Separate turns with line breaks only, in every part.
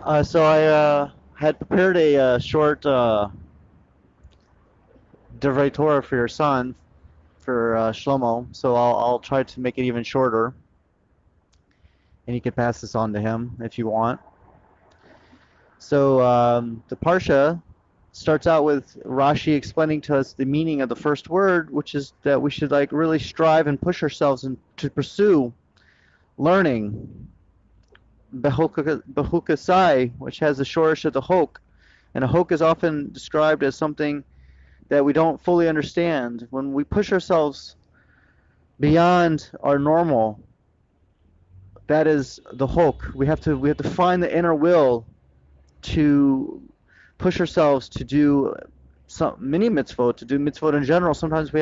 So I had prepared a short Divrei Torah for your son, for Shlomo. So I'll try to make it even shorter, and you can pass this on to him if you want. So the Parsha starts out with Rashi explaining to us the meaning of the first word, which is that we should like really strive and push ourselves and to pursue learning. Behukasai, which has the shorish of the hok, and a hok is often described as something that we don't fully understand. When we push ourselves beyond our normal, that is the hok. We have to find the inner will to push ourselves to do some mini mitzvot, to do mitzvot in general. Sometimes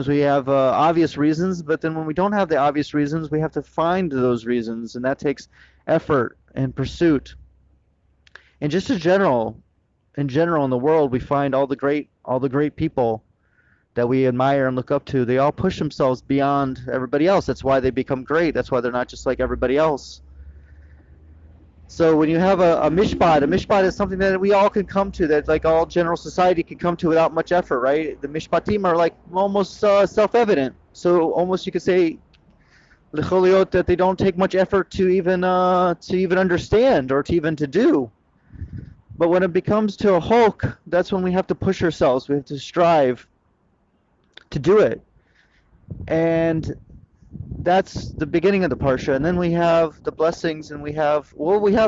we have obvious reasons, but then when we don't have the obvious reasons, we have to find those reasons, and that takes effort and pursuit. And just in general in the world, we find all the great people that we admire and look up to. They all push themselves beyond everybody else. That's why they become great. That's why they're not just like everybody else. So when you have a mishpat is something that we all can come to, that like all general society can come to without much effort, right? The mishpatim are like almost self-evident. So almost you could say l'choliot that they don't take much effort to even understand or to even to do. But when it becomes to a hulk, that's when we have to push ourselves. We have to strive to do it. And that's the beginning of the parsha, and then we have the blessings, and we have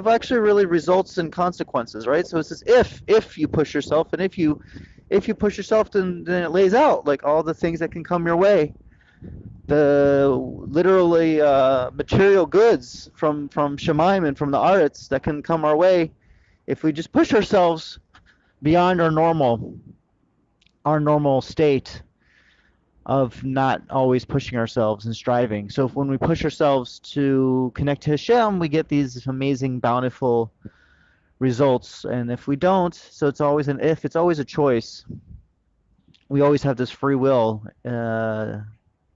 actually really results and consequences, right? So it says if you push yourself, and if you push yourself, then it lays out like all the things that can come your way, the literally material goods from Shemaim and from the Aretz that can come our way if we just push ourselves beyond our normal state of not always pushing ourselves and striving. So when we push ourselves to connect to Hashem, we get these amazing, bountiful results. And if we don't, so it's always an if, it's always a choice. We always have this free will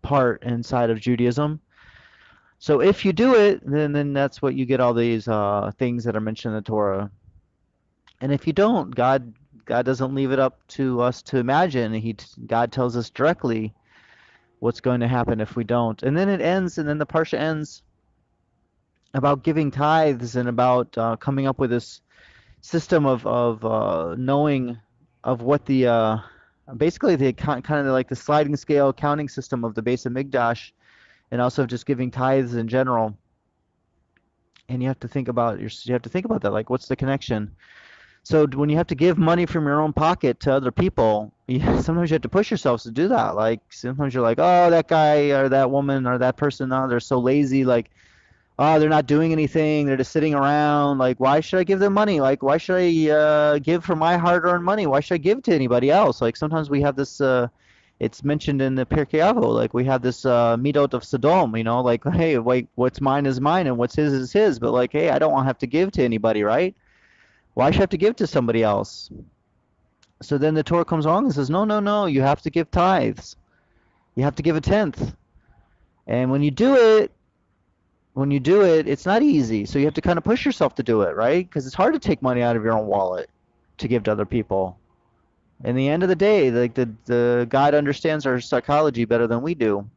part inside of Judaism. So if you do it, then that's what you get all these things that are mentioned in the Torah. And if you don't, God doesn't leave it up to us to imagine. God tells us directly what's going to happen if we don't. And then the parsha ends about giving tithes and about coming up with this system of knowing of what the basically the kind of like the sliding scale counting system of the base of Migdash, and also just giving tithes in general. And you have to think about that, like what's the connection? So when you have to give money from your own pocket to other people, sometimes you have to push yourselves to do that. Like sometimes you're like, oh, that guy or that woman or that person, oh, they're so lazy. Like, oh, they're not doing anything. They're just sitting around. Like, why should I give them money? Like, why should I give from my hard-earned money? Why should I give to anybody else? Like sometimes we have this. It's mentioned in the Pirkei Avot. Like we have this midot of Sodom. Like hey, like what's mine is mine and what's his is his. But like, hey, I don't want to have to give to anybody, right? Why should I have to give to somebody else? So then the Torah comes along and says, no, no, no, you have to give tithes. You have to give a tenth. And when you do it, it's not easy. So you have to kind of push yourself to do it, right? Because it's hard to take money out of your own wallet to give to other people. In the end of the day, like the God understands our psychology better than we do.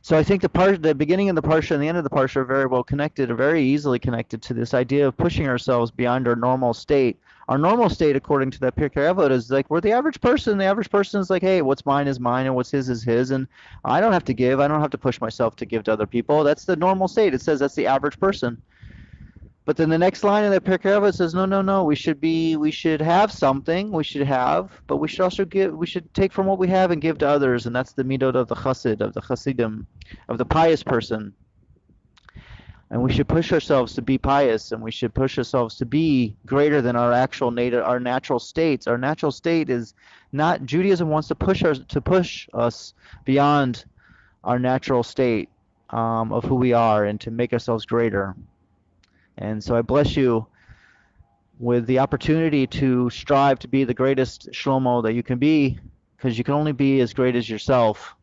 So I think the beginning of the parsha and the end of the parsha are very well connected, are very easily connected to this idea of pushing ourselves beyond our normal state. Our normal state, according to that Pirkei Avot, is like we're the average person. The average person is like, hey, what's mine is mine, and what's his is his, and I don't have to give. I don't have to push myself to give to other people. That's the normal state. It says that's the average person. But then the next line in that Pirkei Avot says, no, no, no. We should have something. But we should also give. We should take from what we have and give to others, and that's the midot of the chassid, of the chassidim, of the pious person. And we should push ourselves to be pious, and we should push ourselves to be greater than our natural states. Our natural state is not. Judaism wants to push us beyond our natural state of who we are, and to make ourselves greater. And so I bless you with the opportunity to strive to be the greatest Shlomo that you can be, because you can only be as great as yourself.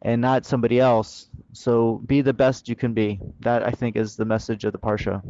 and not somebody else. So be the best you can be. That I think is the message of the Parsha.